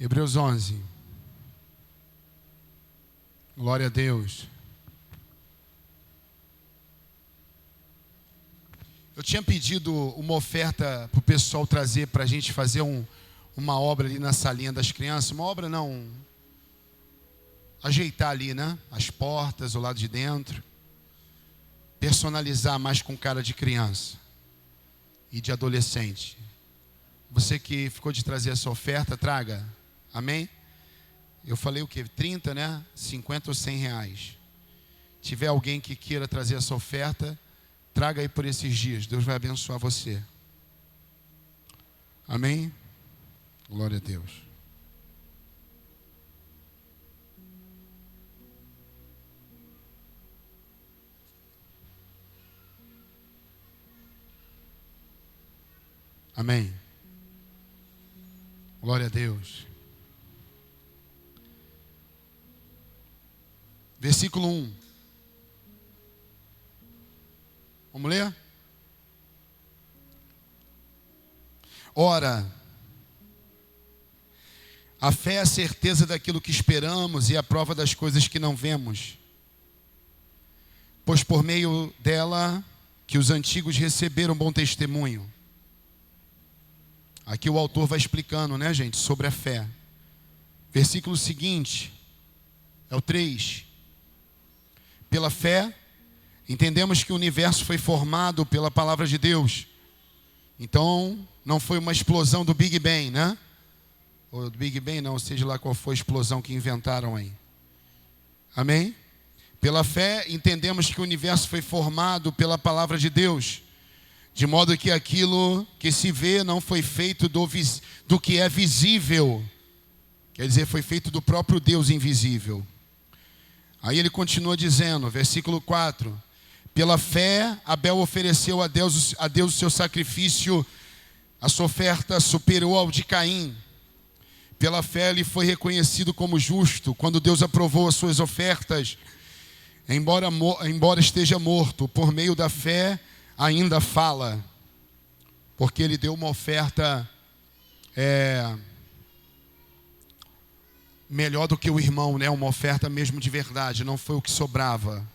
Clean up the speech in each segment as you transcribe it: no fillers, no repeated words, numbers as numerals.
Hebreus 11. Glória a Deus. Eu tinha pedido uma oferta para o pessoal trazer para a gente fazer uma obra ali na salinha das crianças. Uma obra não, ajeitar ali, né? As portas, o lado de dentro. Personalizar mais com cara de criança e de adolescente. Você que ficou de trazer essa oferta, traga. Amém? Eu falei o quê? 30, né? 50 ou 100 reais. Tiver alguém que queira trazer essa oferta, traga aí por esses dias. Deus vai abençoar você. Amém? Glória a Deus. Amém. Glória a Deus. Versículo 1. Vamos ler? Ora, a fé é a certeza daquilo que esperamos e a prova das coisas que não vemos. Pois por meio dela que os antigos receberam bom testemunho. Aqui o autor vai explicando, né, gente, sobre a fé. Versículo seguinte, é o 3. Pela fé, entendemos que o universo foi formado pela palavra de Deus. Então, não foi uma explosão do Big Bang, né? Ou do Big Bang não, seja lá qual foi a explosão que inventaram aí. Amém? Pela fé, entendemos que o universo foi formado pela palavra de Deus. De modo que aquilo que se vê não foi feito do que é visível. Quer dizer, foi feito do próprio Deus invisível. Aí ele continua dizendo, versículo 4. Pela fé, Abel ofereceu a Deus o seu sacrifício, a sua oferta superior ao de Caim. Pela fé, ele foi reconhecido como justo, quando Deus aprovou as suas ofertas. Embora esteja morto, por meio da fé, ainda fala. Porque ele deu uma oferta melhor do que o irmão, né? Uma oferta mesmo de verdade, não foi o que sobrava.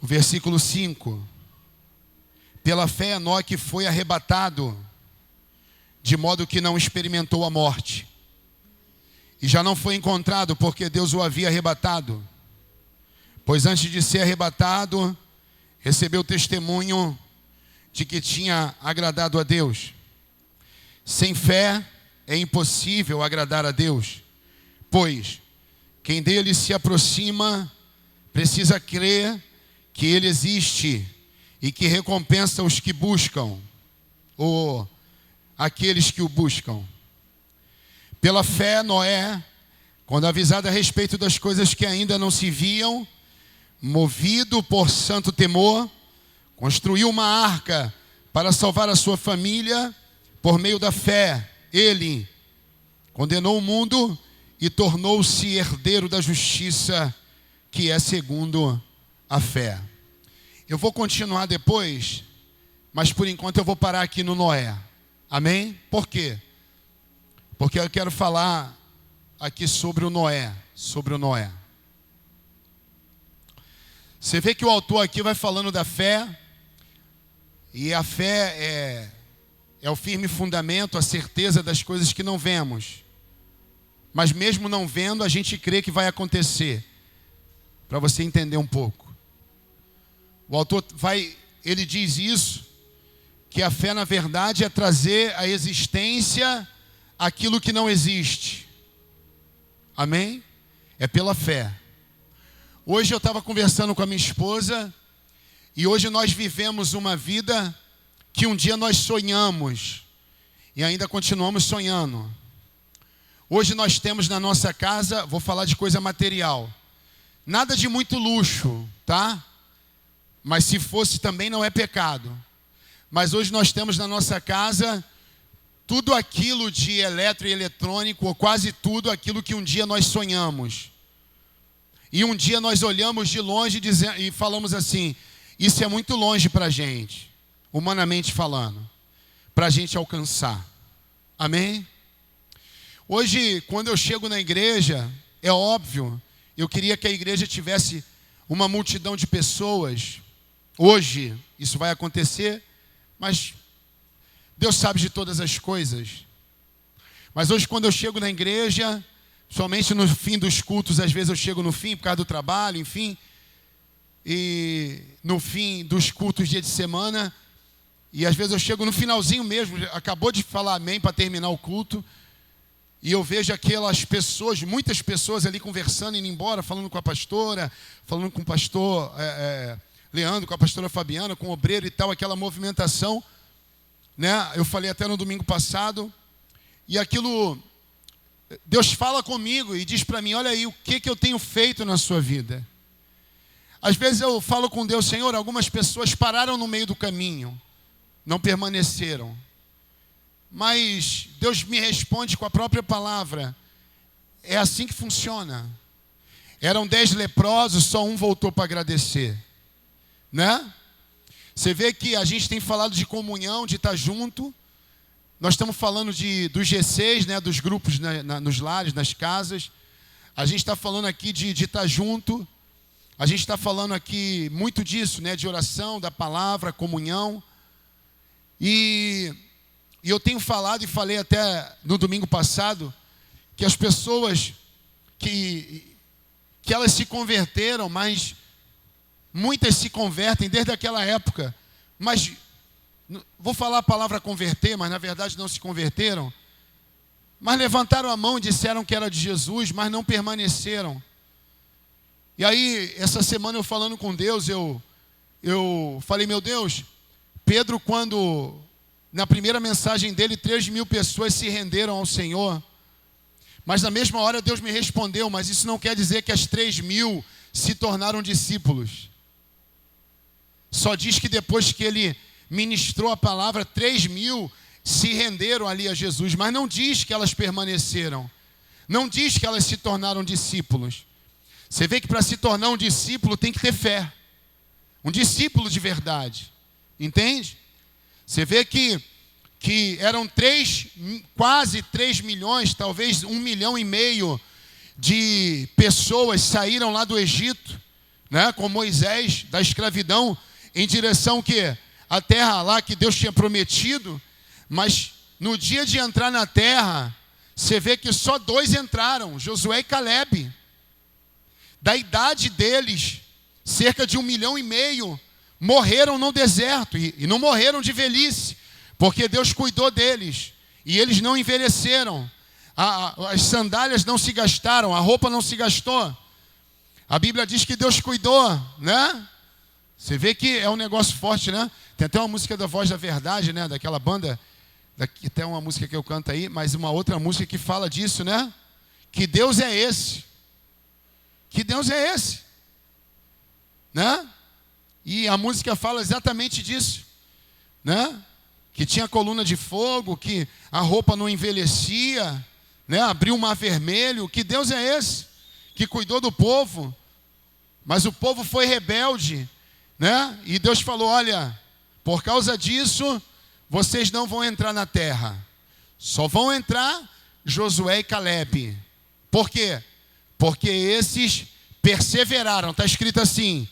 O versículo 5. Pela fé Enoque foi arrebatado, de modo que não experimentou a morte. E já não foi encontrado, porque Deus o havia arrebatado. Pois antes de ser arrebatado, recebeu testemunho de que tinha agradado a Deus. Sem fé é impossível agradar a Deus. Pois quem dele se aproxima precisa crer que ele existe e que recompensa os que buscam, ou aqueles que o buscam. Pela fé, Noé, quando avisado a respeito das coisas que ainda não se viam, movido por santo temor, construiu uma arca para salvar a sua família. Por meio da fé, ele condenou o mundo e tornou-se herdeiro da justiça, que é segundo a fé. Eu vou continuar depois, mas por enquanto eu vou parar aqui no Noé. Amém? Por quê? Porque eu quero falar aqui sobre o Noé. Sobre o Noé. Você vê que o autor aqui vai falando da fé. E a fé é o firme fundamento, a certeza das coisas que não vemos. Mas mesmo não vendo, a gente crê que vai acontecer. Para você entender um pouco. O autor ele diz isso, que a fé na verdade é trazer à existência aquilo que não existe. Amém? É pela fé. Hoje eu estava conversando com a minha esposa, e hoje nós vivemos uma vida que um dia nós sonhamos, e ainda continuamos sonhando. Hoje nós temos na nossa casa, vou falar de coisa material, nada de muito luxo, tá? Mas se fosse também não é pecado. Mas hoje nós temos na nossa casa tudo aquilo de eletro e eletrônico, ou quase tudo aquilo que um dia nós sonhamos. E um dia nós olhamos de longe e falamos assim, isso é muito longe para a gente, humanamente falando, para a gente alcançar. Amém? Hoje, quando eu chego na igreja, é óbvio, eu queria que a igreja tivesse uma multidão de pessoas. Hoje, isso vai acontecer, mas Deus sabe de todas as coisas. Mas hoje, quando eu chego na igreja, somente no fim dos cultos, às vezes eu chego no fim, por causa do trabalho, enfim, e no fim dos cultos, dia de semana, e às vezes eu chego no finalzinho mesmo, acabou de falar amém para terminar o culto, e eu vejo aquelas pessoas, muitas pessoas ali conversando, indo embora, falando com a pastora, falando com o pastor Leandro, com a pastora Fabiana, com o obreiro e tal, aquela movimentação, né? Eu falei até no domingo passado, e aquilo, Deus fala comigo e diz para mim, olha aí, o que eu tenho feito na sua vida? Às vezes eu falo com Deus, Senhor, algumas pessoas pararam no meio do caminho, não permaneceram. Mas Deus me responde com a própria palavra. É assim que funciona. Eram 10 leprosos, só um voltou para agradecer. Né? Você vê que a gente tem falado de comunhão, de estar junto. Nós estamos falando dos G6, né, dos grupos nos lares, nas casas. A gente está falando aqui de estar junto. A gente está falando aqui muito disso, né, de oração, da palavra, comunhão. E eu tenho falado e falei até no domingo passado que as pessoas que elas se converteram, mas muitas se convertem desde aquela época, mas vou falar a palavra converter, mas na verdade não se converteram, mas levantaram a mão e disseram que era de Jesus, mas não permaneceram. E aí, essa semana eu falando com Deus, eu falei, meu Deus, Pedro, quando na primeira mensagem dele, 3.000 pessoas se renderam ao Senhor. Mas na mesma hora Deus me respondeu, mas isso não quer dizer que as 3.000 se tornaram discípulos. Só diz que depois que ele ministrou a palavra, 3.000 se renderam ali a Jesus. Mas não diz que elas permaneceram. Não diz que elas se tornaram discípulos. Você vê que para se tornar um discípulo tem que ter fé. Um discípulo de verdade. Entende? Você vê que eram quase 3 milhões, talvez 1,5 milhão de pessoas saíram lá do Egito, né, com Moisés, da escravidão, em direção à terra lá que Deus tinha prometido. Mas no dia de entrar na terra, você vê que só 2 entraram, Josué e Calebe. Da idade deles, cerca de 1,5 milhão, morreram no deserto, e não morreram de velhice, porque Deus cuidou deles, e eles não envelheceram, as sandálias não se gastaram, a roupa não se gastou. A Bíblia diz que Deus cuidou, né? Você vê que é um negócio forte, né? Tem até uma música da Voz da Verdade, né? Daquela banda, até uma música que eu canto aí, mas uma outra música que fala disso, né? Que Deus é esse. Que Deus é esse, né? E a música fala exatamente disso, né? Que tinha coluna de fogo, que a roupa não envelhecia, né? Abriu o mar vermelho. Que Deus é esse? Que cuidou do povo. Mas o povo foi rebelde, né? E Deus falou, olha, por causa disso, vocês não vão entrar na terra. Só vão entrar Josué e Calebe. Por quê? Porque esses perseveraram. Está escrito assim,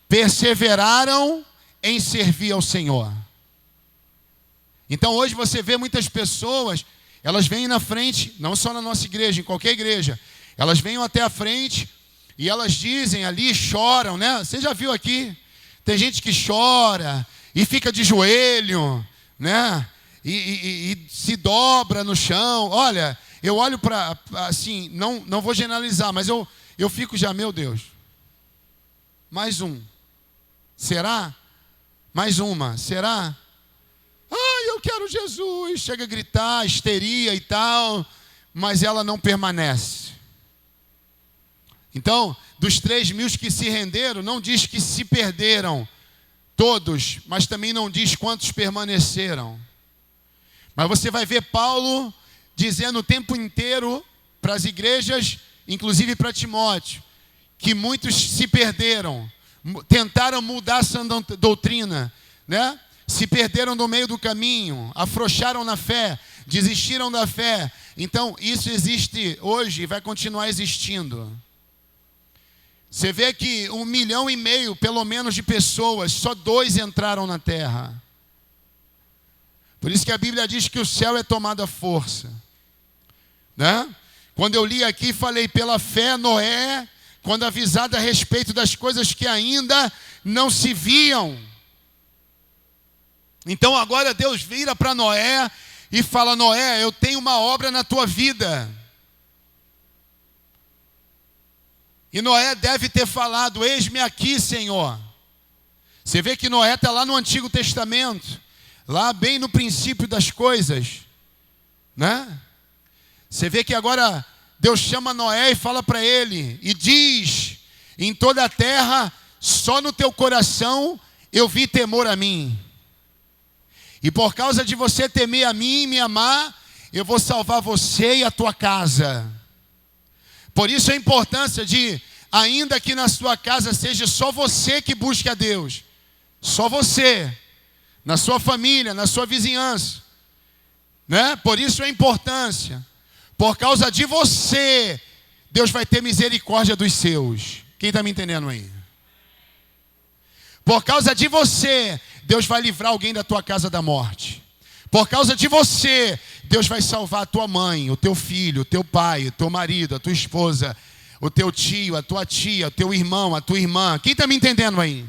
perseveraram em servir ao Senhor. Então hoje você vê muitas pessoas, elas vêm na frente, não só na nossa igreja, em qualquer igreja, elas vêm até a frente e elas dizem ali, choram, né? Você já viu aqui? Tem gente que chora e fica de joelho, né? E se dobra no chão. Olha, eu olho para, assim, não vou generalizar, mas eu fico já, meu Deus, mais um. Será? Mais uma. Será? Ai, eu quero Jesus. Chega a gritar, histeria e tal, mas ela não permanece. Então, dos 3.000 que se renderam, não diz que se perderam todos, mas também não diz quantos permaneceram. Mas você vai ver Paulo dizendo o tempo inteiro para as igrejas, inclusive para Timóteo, que muitos se perderam, tentaram mudar essa doutrina, né? Se perderam no meio do caminho, afrouxaram na fé, desistiram da fé, Então, isso existe hoje e vai continuar existindo. Você vê que 1,5 milhão, pelo menos, de pessoas, só 2 entraram na terra. Por isso que a Bíblia diz que o céu é tomado à força. Né? Quando eu li aqui, falei, pela fé, Noé, quando avisado a respeito das coisas que ainda não se viam. Então agora Deus vira para Noé e fala, Noé, eu tenho uma obra na tua vida. E Noé deve ter falado, eis-me aqui, Senhor. Você vê que Noé está lá no Antigo Testamento, lá bem no princípio das coisas, né? Você vê que agora Deus chama Noé e fala para ele, e diz, em toda a terra, só no teu coração eu vi temor a mim. E por causa de você temer a mim e me amar, eu vou salvar você e a tua casa. Por isso a importância de, ainda que na sua casa seja só você que busque a Deus, só você, na sua família, na sua vizinhança, né? Por isso a importância, por causa de você, Deus vai ter misericórdia dos seus. Quem está me entendendo aí? Por causa de você, Deus vai livrar alguém da tua casa da morte. Por causa de você, Deus vai salvar a tua mãe, o teu filho, o teu pai, o teu marido, a tua esposa, o teu tio, a tua tia, o teu irmão, a tua irmã. Quem está me entendendo aí?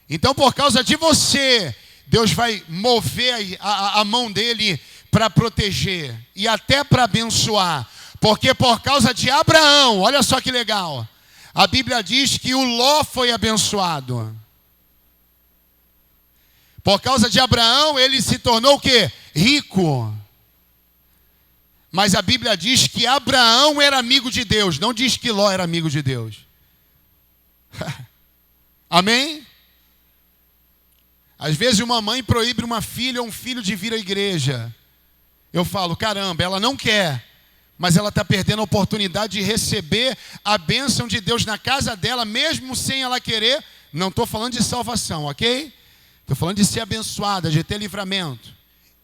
Então, por causa de você, Deus vai mover a mão dele para proteger e até para abençoar. Porque por causa de Abraão, olha só que legal, a Bíblia diz que o Ló foi abençoado. Por causa de Abraão, ele se tornou o quê? Rico. Mas a Bíblia diz que Abraão era amigo de Deus, não diz que Ló era amigo de Deus. Amém? Às vezes uma mãe proíbe uma filha ou um filho de vir à igreja. Eu falo, caramba, ela não quer, mas ela está perdendo a oportunidade de receber a bênção de Deus na casa dela, mesmo sem ela querer. Não estou falando de salvação, ok? Estou falando de ser abençoada, de ter livramento.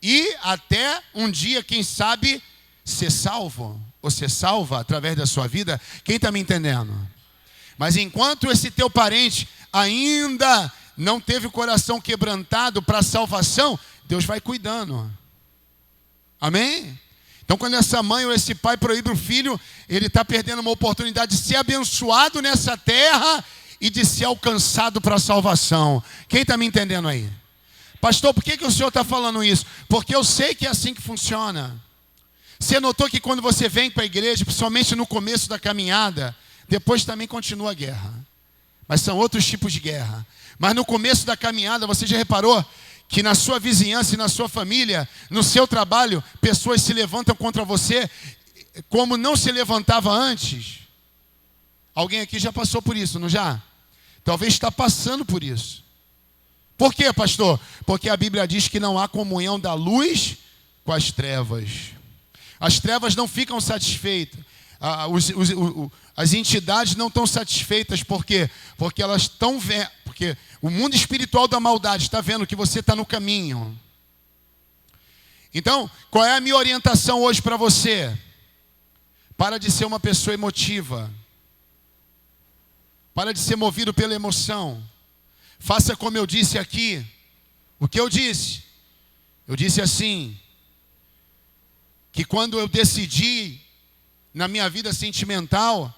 E até um dia, quem sabe, ser salvo, ou ser salva através da sua vida. Quem está me entendendo? Mas enquanto esse teu parente ainda não teve o coração quebrantado para a salvação, Deus vai cuidando. Amém? Então quando essa mãe ou esse pai proíbe o filho, ele está perdendo uma oportunidade de ser abençoado nessa terra e de ser alcançado para a salvação. Quem está me entendendo aí? Pastor, por que o senhor está falando isso? Porque eu sei que é assim que funciona. Você notou que quando você vem para a igreja, principalmente no começo da caminhada, depois também continua a guerra. Mas são outros tipos de guerra. Mas no começo da caminhada, você já reparou que na sua vizinhança e na sua família, no seu trabalho, pessoas se levantam contra você como não se levantava antes? Alguém aqui já passou por isso, não já? Talvez está passando por isso. Por quê, pastor? Porque a Bíblia diz que não há comunhão da luz com as trevas. As trevas não ficam satisfeitas. As entidades não estão satisfeitas. Por quê? Porque elas estão vendo. Porque o mundo espiritual da maldade está vendo que você está no caminho. Então, qual é a minha orientação hoje para você? Para de ser uma pessoa emotiva. Para de ser movido pela emoção. Faça como eu disse aqui. O que eu disse? Eu disse assim, que quando eu decidi, na minha vida sentimental,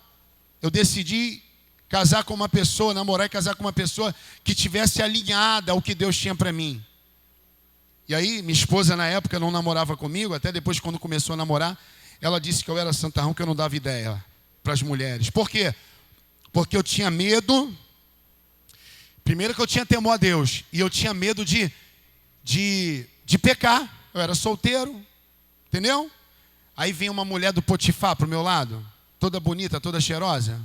eu decidi casar com uma pessoa, namorar e casar com uma pessoa que tivesse alinhada ao que Deus tinha para mim. E aí, minha esposa na época não namorava comigo, até depois quando começou a namorar, ela disse que eu era santarrão, que eu não dava ideia para as mulheres. Por quê? Porque eu tinha medo. Primeiro que eu tinha temor a Deus. E eu tinha medo de pecar. Eu era solteiro. Entendeu? Aí vem uma mulher do Potifar pro meu lado. Toda bonita, toda cheirosa.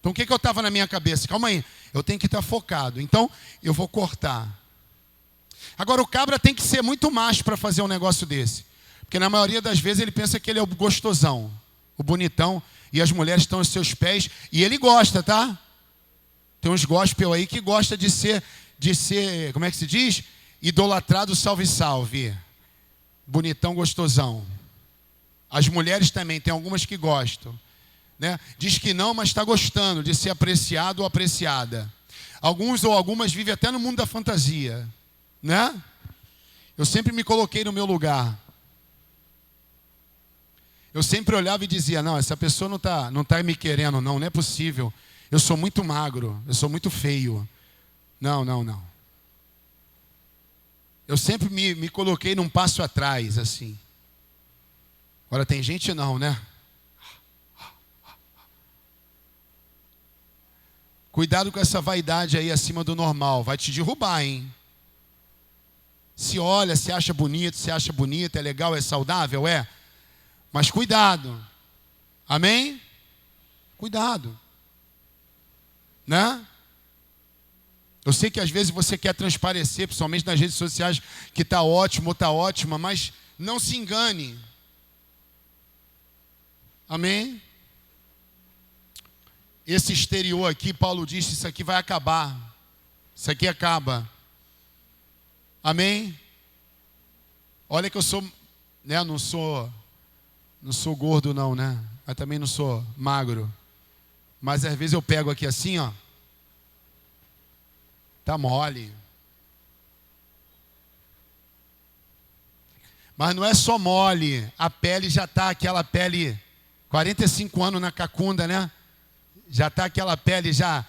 Então o que eu estava na minha cabeça? Calma aí. Eu tenho que estar focado. Então eu vou cortar. Agora o cabra tem que ser muito macho para fazer um negócio desse. Porque na maioria das vezes ele pensa que ele é o gostosão. O bonitão. E as mulheres estão aos seus pés. E ele gosta, tá? Tem uns gospel aí que gosta de ser, como é que se diz? Idolatrado, salve, salve. bonitão, gostosão. As mulheres também, tem algumas que gostam, né? Diz que não, mas está gostando de ser apreciado ou apreciada. Alguns ou algumas vivem até no mundo da fantasia, né? Eu sempre me coloquei no meu lugar. Eu sempre olhava e dizia, não, essa pessoa não tá me querendo, não é possível. Eu sou muito magro, eu sou muito feio. Não. Eu sempre me coloquei num passo atrás, assim. Agora tem gente não, né? Cuidado com essa vaidade aí acima do normal, vai te derrubar, hein? Se olha, se acha bonito, é legal, é saudável, é. Mas cuidado. Amém? Cuidado. Né? Eu sei que às vezes você quer transparecer, principalmente nas redes sociais, que está ótimo ou está ótima, mas não se engane. Amém? Esse exterior aqui, Paulo disse, isso aqui vai acabar. Isso aqui acaba. Amém? Olha que eu sou, né, não sou gordo não, né? Mas também não sou magro. Mas às vezes eu pego aqui assim, ó. Tá mole. Mas não é só mole. A pele já tá aquela pele, 45 anos na cacunda, né? Já tá aquela pele já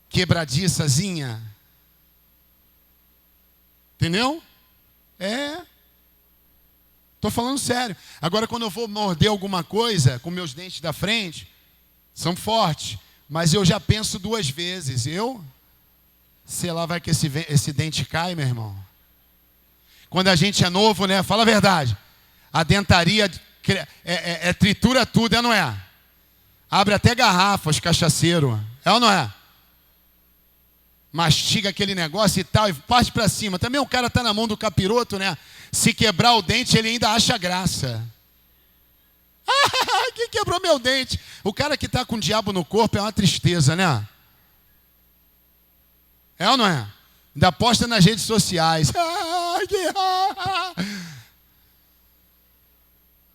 quebradiçazinha. Entendeu? É. Estou falando sério. Agora, quando eu vou morder alguma coisa com meus dentes da frente, são fortes, mas eu já penso duas vezes. Sei lá, vai que esse dente cai, meu irmão. Quando a gente é novo, né? Fala a verdade. A dentaria tritura tudo, é ou não é? Abre até garrafas, cachaceiro. É ou não é? Mastiga aquele negócio e tal, e parte para cima. Também o cara tá na mão do capiroto, né? Se quebrar o dente, ele ainda acha graça. Quem quebrou meu dente? O cara que tá com o diabo no corpo é uma tristeza, né? É ou não é? Ainda posta nas redes sociais.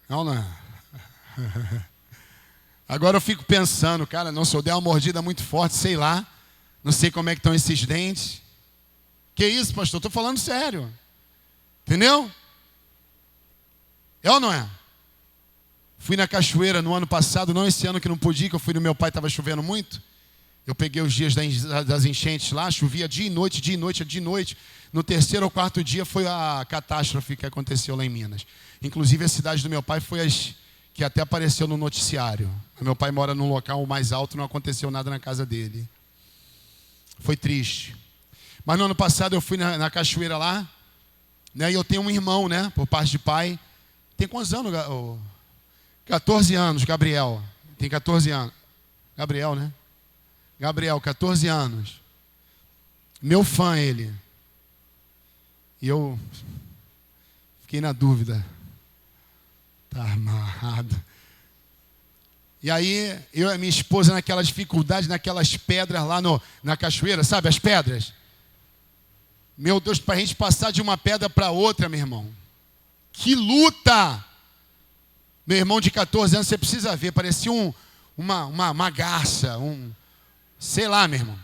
É ou não é? Agora eu fico pensando, cara, não, se eu der uma mordida muito forte, sei lá. Não sei como é que estão esses dentes. Que isso, pastor? Estou falando sério. Entendeu? É ou não é? Fui na cachoeira no ano passado, não esse ano que não podia, que eu fui no meu pai, estava chovendo muito. Eu peguei os dias das enchentes lá, chovia dia e noite, dia e noite, dia e noite. No terceiro ou quarto dia foi a catástrofe que aconteceu lá em Minas. Inclusive a cidade do meu pai foi as que até apareceu no noticiário. Meu pai mora num local mais alto, não aconteceu nada na casa dele. Foi triste. Mas no ano passado eu fui na cachoeira lá, né? E eu tenho um irmão, né? Por parte de pai. Tem quantos anos? 14 anos, Gabriel. Tem 14 anos. Gabriel, né? Gabriel, 14 anos. Meu fã ele. E eu fiquei na dúvida. Tá amarrado. E aí, eu e a minha esposa naquela dificuldade, naquelas pedras lá na cachoeira, sabe as pedras? Meu Deus, para a gente passar de uma pedra para outra, meu irmão. Que luta! Meu irmão de 14 anos, você precisa ver, parecia uma garça, sei lá, meu irmão.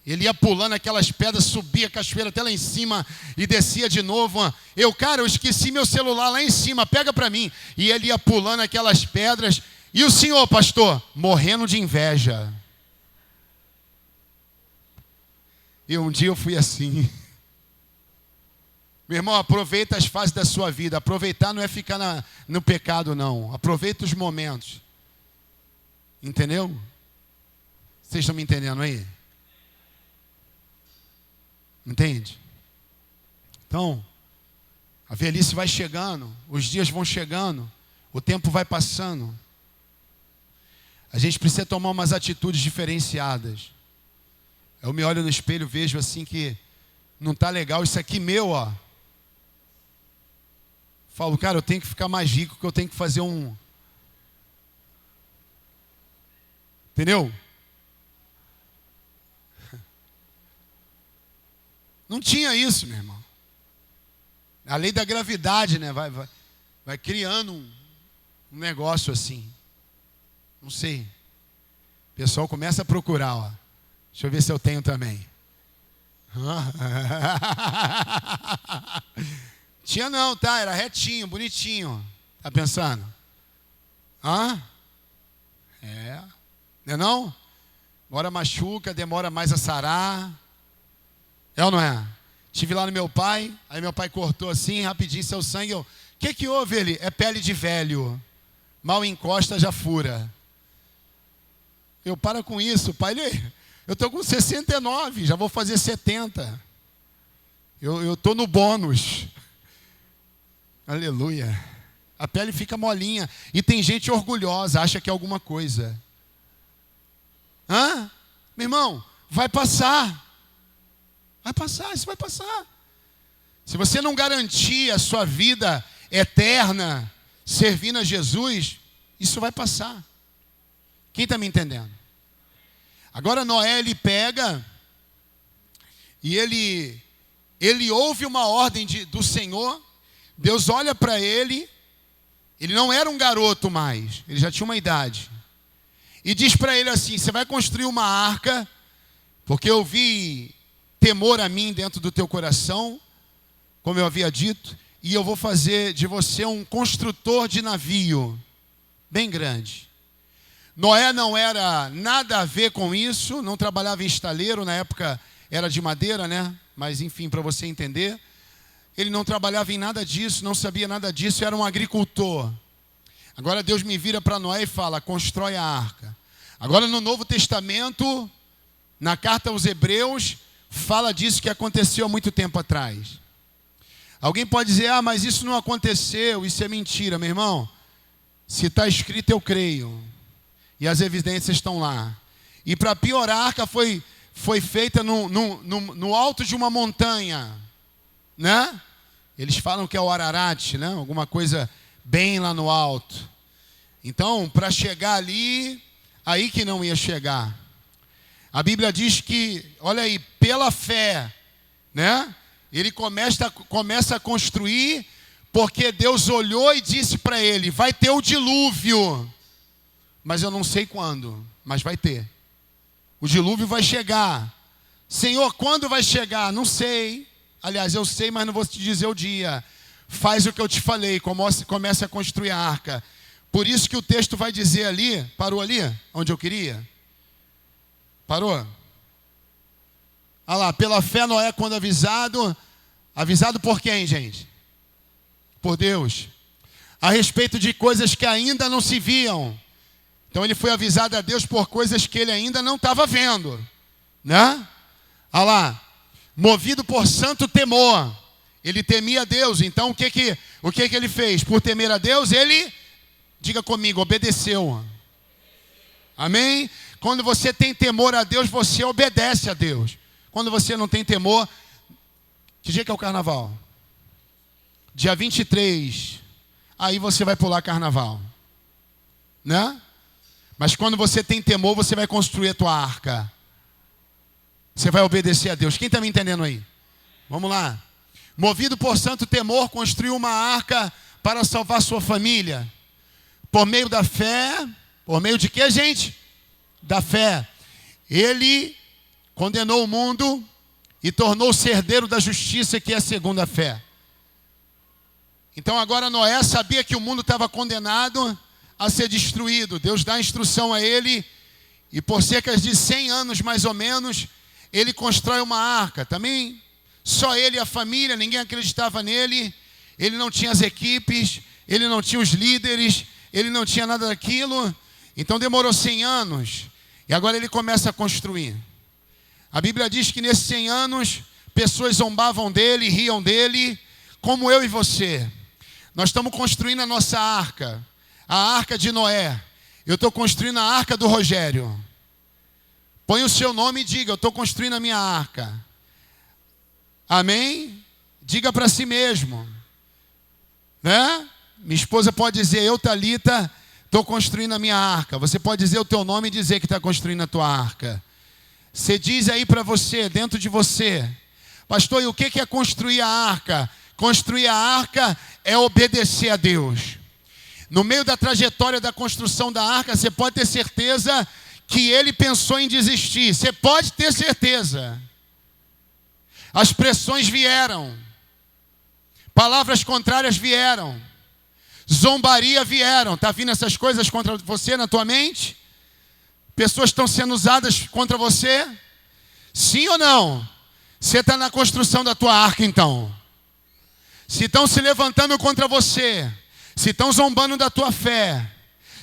Ele ia pulando aquelas pedras, subia a cachoeira até lá em cima e descia de novo. Eu esqueci meu celular lá em cima, pega para mim. E ele ia pulando aquelas pedras. E o senhor, pastor, morrendo de inveja. E um dia eu fui assim. Meu irmão, aproveita as fases da sua vida. Aproveitar não é ficar no pecado, não. Aproveita os momentos. Entendeu? Vocês estão me entendendo aí? Entende? Então, a velhice vai chegando, os dias vão chegando, o tempo vai passando. A gente precisa tomar umas atitudes diferenciadas. Eu me olho no espelho, vejo assim que não está legal, isso aqui meu, ó. Falo, cara, eu tenho que ficar mais rico, que eu tenho que fazer Entendeu? Não tinha isso, meu irmão. A lei da gravidade, né? Vai criando um negócio assim. Não sei. O pessoal começa a procurar, ó. Deixa eu ver se eu tenho também. Tinha não, tá? Era retinho, bonitinho. Tá pensando? Não é não? Agora machuca, demora mais a sarar. É ou não é? Estive lá no meu pai, aí meu pai cortou assim, rapidinho, seu sangue. O que houve ele? É pele de velho. Mal encosta, já fura. Eu, para com isso, pai. Eu estou com 69, já vou fazer 70. Eu estou no bônus. Aleluia. A pele fica molinha. E tem gente orgulhosa, acha que é alguma coisa. Meu irmão, vai passar. Vai passar, isso vai passar. Se você não garantir a sua vida eterna servindo a Jesus, isso vai passar. Quem está me entendendo? Agora Noé, ele pega e ele ouve uma ordem do Senhor. Deus olha para ele. Ele não era um garoto mais, ele já tinha uma idade. E diz para ele assim: você vai construir uma arca, porque eu vi temor a mim dentro do teu coração, como eu havia dito, e eu vou fazer de você um construtor de navio, bem grande. Noé não era nada a ver com isso, não trabalhava em estaleiro, na época era de madeira, né? Mas enfim, para você entender, ele não trabalhava em nada disso, não sabia nada disso, era um agricultor. Agora Deus me vira para Noé e fala: constrói a arca. Agora no Novo Testamento, na carta aos Hebreus, fala disso que aconteceu há muito tempo atrás. Alguém pode dizer: mas isso não aconteceu, isso é mentira. Meu irmão, se está escrito eu creio. E as evidências estão lá. E para piorar, a arca foi feita no alto de uma montanha, né? Eles falam que é o Ararat, né? Alguma coisa bem lá no alto. Então, para chegar ali, aí que não ia chegar. A Bíblia diz que, olha aí, pela fé, né? Ele começa a construir, porque Deus olhou e disse para ele: vai ter o dilúvio. Mas eu não sei quando, mas vai ter. O dilúvio vai chegar. Senhor, quando vai chegar? Não sei. Aliás, eu sei, mas não vou te dizer o dia. Faz o que eu te falei, comece a construir a arca. Por isso que o texto vai dizer ali, parou ali, onde eu queria? Parou? Olha lá, pela fé Noé, quando avisado por quem, gente? Por Deus. A respeito de coisas que ainda não se viam. Então ele foi avisado a Deus por coisas que ele ainda não estava vendo, né? Olha lá, movido por santo temor, ele temia a Deus. Então o que ele fez? Por temer a Deus, ele, diga comigo, obedeceu. Amém? Quando você tem temor a Deus, você obedece a Deus. Quando você não tem temor, que dia que é o carnaval? Dia 23, aí você vai pular carnaval, né? Mas quando você tem temor, você vai construir a tua arca. Você vai obedecer a Deus. Quem está me entendendo aí? Vamos lá. Movido por santo temor, construiu uma arca para salvar sua família. Por meio da fé. Por meio de quê, gente? Da fé. Ele condenou o mundo e tornou-se herdeiro da justiça, que é segundo a fé. Então agora Noé sabia que o mundo estava condenado a ser destruído. Deus dá instrução a ele, e por cerca de 100 anos mais ou menos, ele constrói uma arca. Também só ele e a família, ninguém acreditava nele. Ele não tinha as equipes, ele não tinha os líderes, ele não tinha nada daquilo. Então demorou 100 anos, e agora ele começa a construir. A Bíblia diz que nesses 100 anos, pessoas zombavam dele, riam dele, como eu e você. Nós estamos construindo a nossa arca. A arca de Noé. Eu estou construindo a arca do Rogério. Põe o seu nome e diga: eu estou construindo a minha arca. Amém? Diga para si mesmo, né? Minha esposa pode dizer: eu, Thalita, estou construindo a minha arca. Você pode dizer o teu nome e dizer que está construindo a tua arca. Você diz aí para você, dentro de você: pastor, e o que é construir a arca? construir a arca é obedecer a Deus. No meio da trajetória da construção da arca, você pode ter certeza que ele pensou em desistir. Você pode ter certeza. As pressões vieram. Palavras contrárias vieram. Zombaria vieram. Está vindo essas coisas contra você na tua mente? Pessoas estão sendo usadas contra você? Sim ou não? Você está na construção da tua arca então. Se estão se levantando contra você, se estão zombando da tua fé,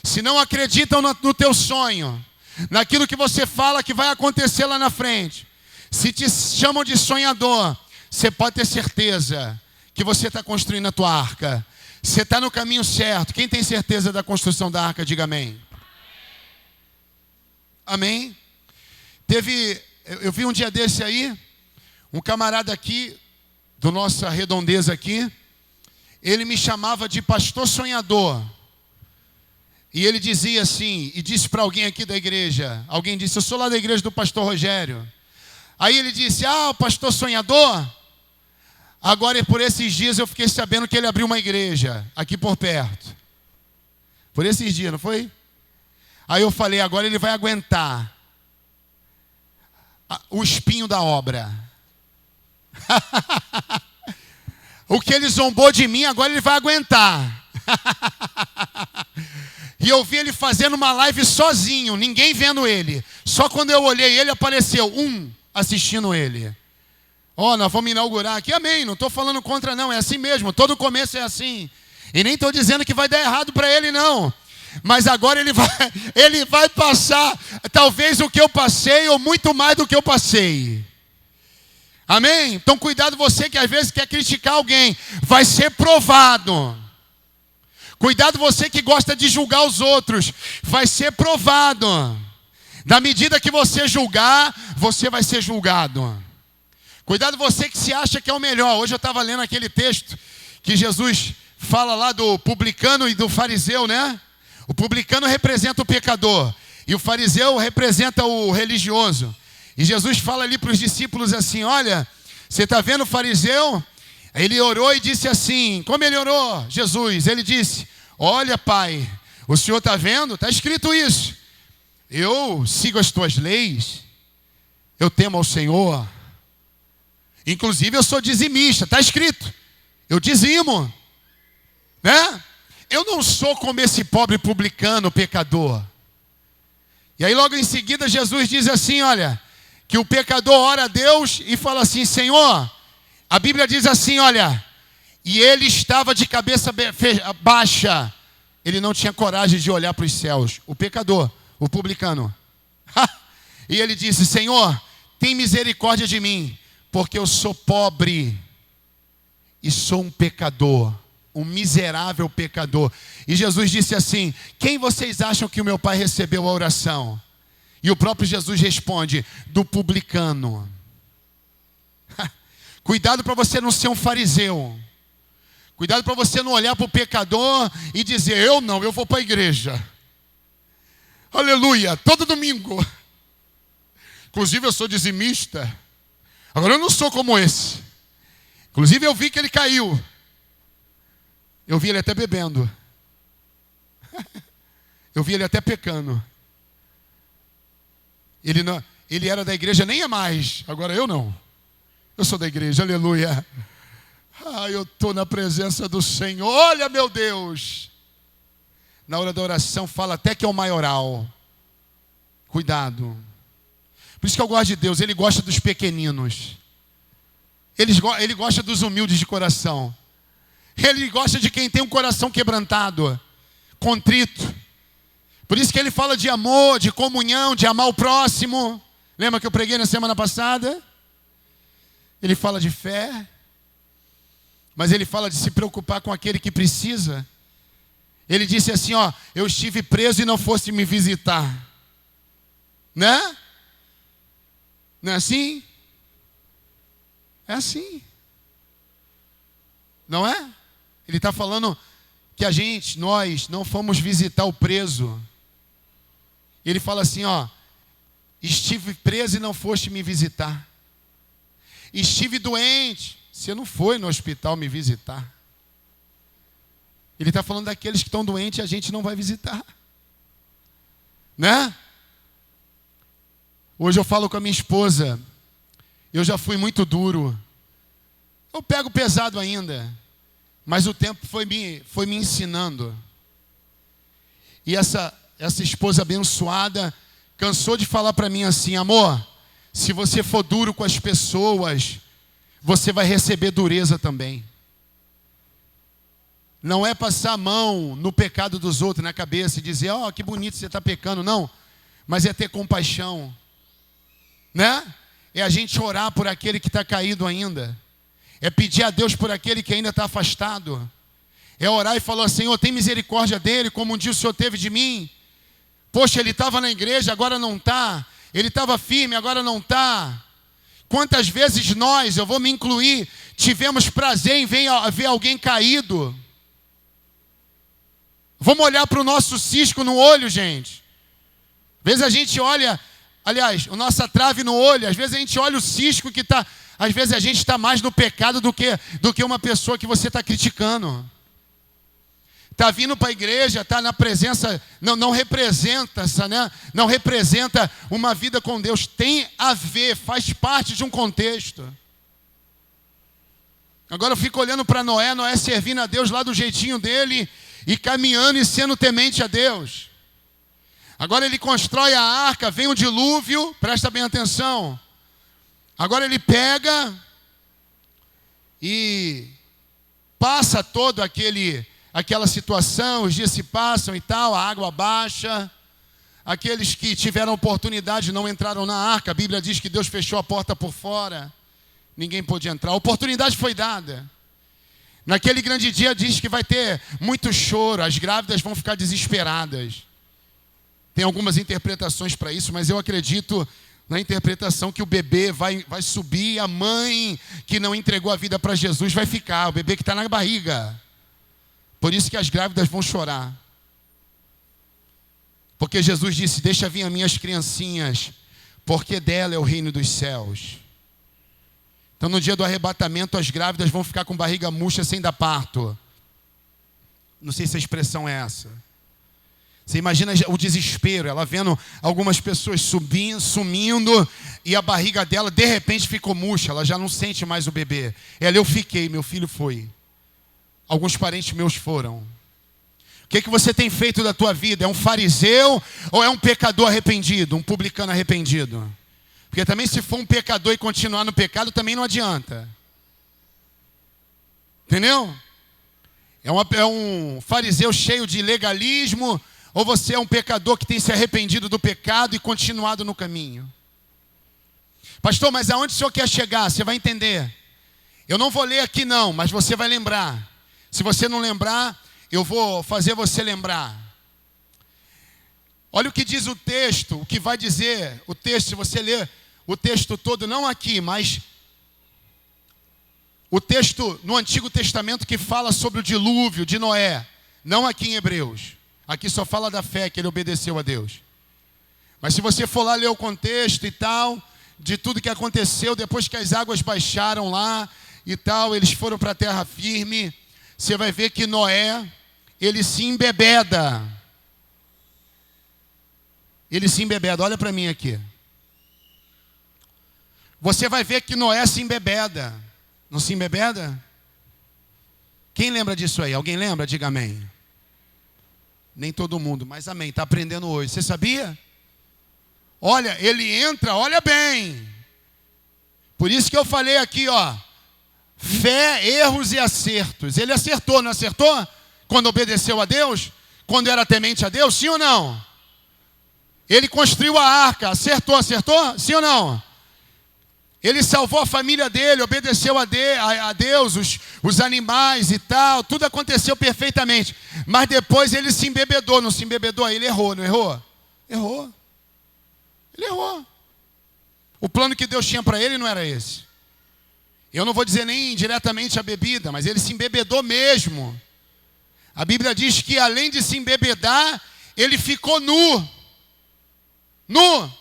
se não acreditam no teu sonho, naquilo que você fala que vai acontecer lá na frente, se te chamam de sonhador, você pode ter certeza que você está construindo a tua arca. Você está no caminho certo. Quem tem certeza da construção da arca, diga amém. Amém? Eu vi um dia desse aí, um camarada aqui, do nossa redondeza aqui, ele me chamava de pastor sonhador. E ele dizia assim, e disse para alguém aqui da igreja, alguém disse, eu sou lá da igreja do pastor Rogério. Aí ele disse, o pastor sonhador? Agora, por esses dias, eu fiquei sabendo que ele abriu uma igreja aqui por perto. Por esses dias, não foi? Aí eu falei, agora ele vai aguentar o espinho da obra. O que ele zombou de mim, agora ele vai aguentar. E eu vi ele fazendo uma live sozinho, ninguém vendo ele. Só quando eu olhei ele, apareceu assistindo ele. Nós vamos inaugurar aqui, amém, não estou falando contra não, é assim mesmo, todo começo é assim. E nem estou dizendo que vai dar errado para ele não. Mas agora ele vai passar, talvez o que eu passei, ou muito mais do que eu passei. Amém? Então cuidado você que às vezes quer criticar alguém, vai ser provado. Cuidado você que gosta de julgar os outros, vai ser provado. Na medida que você julgar, você vai ser julgado. Cuidado você que se acha que é o melhor. Hoje eu estava lendo aquele texto que Jesus fala lá do publicano e do fariseu, né? O publicano representa o pecador e o fariseu representa o religioso. E Jesus fala ali para os discípulos assim, olha, você está vendo o fariseu? Ele orou e disse assim, como ele orou? Jesus, ele disse, olha Pai, o Senhor está vendo? Está escrito isso. Eu sigo as tuas leis, eu temo ao Senhor. Inclusive eu sou dizimista, está escrito. Eu dizimo, né? Eu não sou como esse pobre publicano, pecador. E aí logo em seguida Jesus diz assim, olha, que o pecador ora a Deus e fala assim, Senhor, a Bíblia diz assim, olha, e ele estava de cabeça baixa, ele não tinha coragem de olhar para os céus, o pecador, o publicano. E ele disse, Senhor, tem misericórdia de mim, porque eu sou pobre e sou um pecador, um miserável pecador. E Jesus disse assim, quem vocês acham que o meu Pai recebeu a oração? E o próprio Jesus responde, do publicano. Cuidado para você não ser um fariseu. Cuidado para você não olhar para o pecador e dizer, eu vou para a igreja. Aleluia, todo domingo. Inclusive eu sou dizimista. Agora eu não sou como esse. Inclusive eu vi que ele caiu. Eu vi ele até bebendo. Eu vi ele até pecando. Ele era da igreja, nem é mais. Agora eu não. Eu sou da igreja, aleluia. Eu estou na presença do Senhor. Olha, meu Deus. Na hora da oração fala até que é o maioral. Cuidado. Por isso que eu gosto de Deus. Ele gosta dos pequeninos. Ele gosta dos humildes de coração. Ele gosta de quem tem um coração quebrantado, contrito. Por isso que ele fala de amor, de comunhão, de amar o próximo. Lembra que eu preguei na semana passada? Ele fala de fé. Mas ele fala de se preocupar com aquele que precisa. Ele disse assim, eu estive preso e não fosse me visitar. Né? Não é assim? É assim. Não é? Ele está falando que nós não fomos visitar o preso. Ele fala assim, estive preso e não foste me visitar. Estive doente você não foi no hospital me visitar. Ele está falando daqueles que estão doentes e a gente não vai visitar. Né? Hoje eu falo com a minha esposa, eu já fui muito duro. Eu pego pesado ainda, mas o tempo foi me ensinando. E essa esposa abençoada cansou de falar para mim assim: amor, se você for duro com as pessoas, você vai receber dureza também. Não é passar a mão no pecado dos outros, na cabeça, e dizer, ó, que bonito você está pecando, não. Mas é ter compaixão, né? É a gente orar por aquele que está caído ainda. É pedir a Deus por aquele que ainda está afastado. É orar e falar, Senhor, tem misericórdia dele, como um dia o Senhor teve de mim. Poxa, ele estava na igreja, agora não está. Ele estava firme, agora não está. Quantas vezes nós, eu vou me incluir, tivemos prazer em ver alguém caído. Vamos olhar para o nosso cisco no olho, gente. Às vezes a gente olha, aliás, a nossa trave no olho, às vezes a gente olha o cisco que está, às vezes a gente está mais no pecado do que uma pessoa que você está criticando. Está vindo para a igreja, está na presença, não representa essa, né? Não representa uma vida com Deus. Tem a ver, faz parte de um contexto. Agora eu fico olhando para Noé servindo a Deus lá do jeitinho dele e caminhando e sendo temente a Deus. Agora ele constrói a arca, vem um dilúvio, presta bem atenção. Agora ele pega e passa todo aquela situação, os dias se passam e tal, a água baixa. Aqueles que tiveram oportunidade não entraram na arca. A Bíblia diz que Deus fechou a porta por fora. Ninguém pôde entrar. A oportunidade foi dada. Naquele grande dia diz que vai ter muito choro. As grávidas vão ficar desesperadas. Tem algumas interpretações para isso, mas eu acredito na interpretação que o bebê vai subir. A mãe que não entregou a vida para Jesus vai ficar. O bebê que está na barriga. Por isso que as grávidas vão chorar. Porque Jesus disse, deixa vir as minhas criancinhas, porque dela é o reino dos céus. Então no dia do arrebatamento as grávidas vão ficar com barriga murcha sem dar parto. Não sei se a expressão é essa. Você imagina o desespero, ela vendo algumas pessoas sumindo, e a barriga dela de repente ficou murcha, ela já não sente mais o bebê. Ela, eu fiquei, meu filho foi. Alguns parentes meus foram. O que você tem feito da tua vida? É um fariseu ou é um pecador arrependido? Um publicano arrependido? Porque também se for um pecador e continuar no pecado, também não adianta. Entendeu? É um fariseu cheio de legalismo, ou você é um pecador que tem se arrependido do pecado e continuado no caminho? Pastor, mas aonde o senhor quer chegar? Você vai entender. Eu não vou ler aqui não, mas você vai lembrar. Se você não lembrar, eu vou fazer você lembrar. Olha o que diz o texto, o que vai dizer o texto, se você ler o texto todo, não aqui, mas o texto no Antigo Testamento que fala sobre o dilúvio de Noé, não aqui em Hebreus. Aqui só fala da fé, que ele obedeceu a Deus. Mas se você for lá ler o contexto e tal, de tudo que aconteceu, depois que as águas baixaram lá e tal, eles foram para a terra firme, você vai ver que Noé, ele se embebeda. Ele se embebeda, olha para mim aqui. Você vai ver que Noé se embebeda. Não se embebeda? Quem lembra disso aí? Alguém lembra? Diga amém. Nem todo mundo, mas amém. Está aprendendo hoje. Você sabia? Olha, ele entra, olha bem. Por isso que eu falei aqui, ó. Fé, erros e acertos. Ele acertou, não acertou? Quando obedeceu a Deus? Quando era temente a Deus? Sim ou não? Ele construiu a arca. Acertou? Sim ou não? Ele salvou a família dele, obedeceu a Deus, os animais e tal. Tudo aconteceu perfeitamente. Mas depois ele se embebedou. Não se embebedou? Ele errou, não errou? Errou. Ele errou. O plano que Deus tinha para ele não era esse. Eu não vou dizer nem diretamente a bebida, mas ele se embebedou mesmo. A Bíblia diz que além de se embebedar, ele ficou nu. Nu.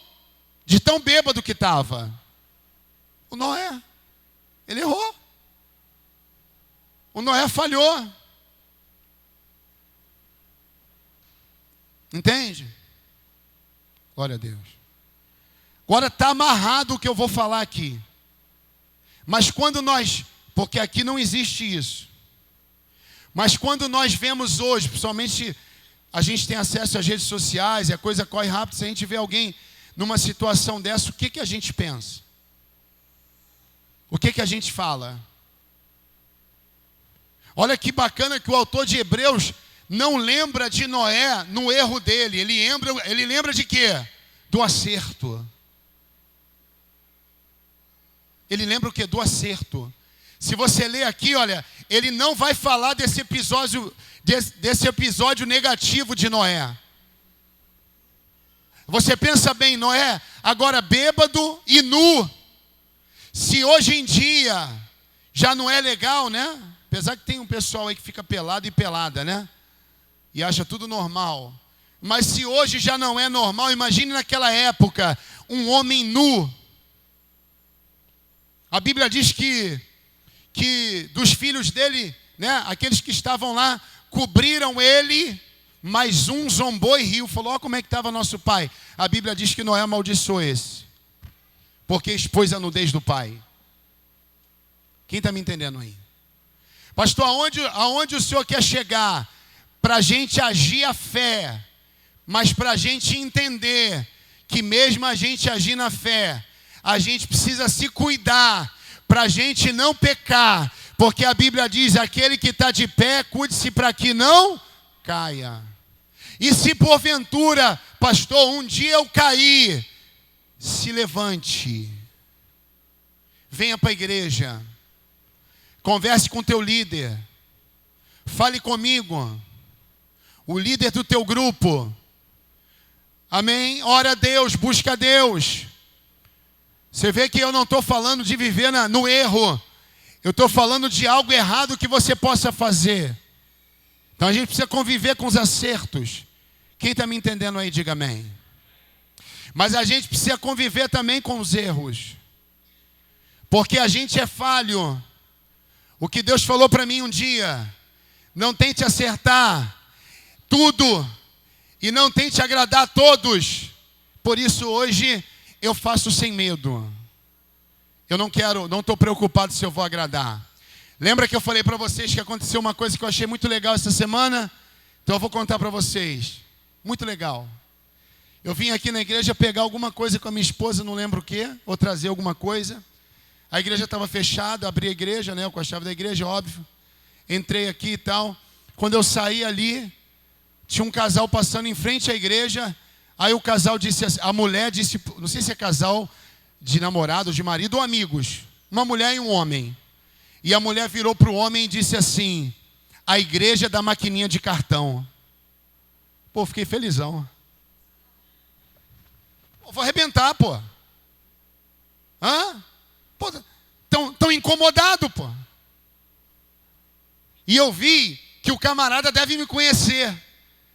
De tão bêbado que estava. O Noé. Ele errou. O Noé falhou. Entende? Glória a Deus. Agora está amarrado o que eu vou falar aqui. Mas quando nós, porque aqui não existe isso. Mas quando nós vemos hoje, principalmente a gente tem acesso às redes sociais e a coisa corre rápido, se a gente vê alguém numa situação dessa, o que a gente pensa? O que a gente fala? Olha que bacana que o autor de Hebreus não lembra de Noé no erro dele. Ele lembra de quê? Do acerto. Ele lembra o quê? Do acerto. Se você ler aqui, olha, ele não vai falar desse episódio negativo de Noé. Você pensa bem, Noé, agora bêbado e nu. Se hoje em dia já não é legal, né? Apesar que tem um pessoal aí que fica pelado e pelada, né? E acha tudo normal. Mas se hoje já não é normal, imagine naquela época, um homem nu. A Bíblia diz que dos filhos dele, né, aqueles que estavam lá, cobriram ele, mas um zombou e riu. Falou, ó como é que estava nosso pai. A Bíblia diz que Noé amaldiçoou esse, porque expôs a nudez do pai. Quem está me entendendo aí? Pastor, aonde o senhor quer chegar? Para a gente agir a fé, mas para a gente entender que mesmo a gente agir na fé, a gente precisa se cuidar para a gente não pecar, porque a Bíblia diz, aquele que está de pé, cuide-se para que não caia. E se porventura, pastor, um dia eu cair, se levante, venha para a igreja, converse com o teu líder, fale comigo, o líder do teu grupo, amém? Ora a Deus, busca a Deus. Você vê que eu não estou falando de viver no erro, eu estou falando de algo errado que você possa fazer. Então a gente precisa conviver com os acertos. Quem está me entendendo aí, diga amém. Mas a gente precisa conviver também com os erros, porque a gente é falho. O que Deus falou para mim um dia, não tente acertar tudo e não tente agradar a todos. Por isso hoje eu faço sem medo. Eu não estou preocupado se eu vou agradar. Lembra que eu falei para vocês que aconteceu uma coisa que eu achei muito legal essa semana? Então eu vou contar para vocês. Muito legal. Eu vim aqui na igreja pegar alguma coisa com a minha esposa, não lembro o quê, ou trazer alguma coisa. A igreja estava fechada, abri a igreja, né, com a chave da igreja, óbvio. Entrei aqui e tal. Quando eu saí ali, tinha um casal passando em frente à igreja. Aí o casal disse, a mulher disse, não sei se é casal de namorado, de marido ou amigos. Uma mulher e um homem. E a mulher virou para o homem e disse assim, a igreja da maquininha de cartão. Pô, fiquei felizão. Pô, vou arrebentar, pô. Hã? Pô, tão incomodado, pô. E eu vi que o camarada deve me conhecer.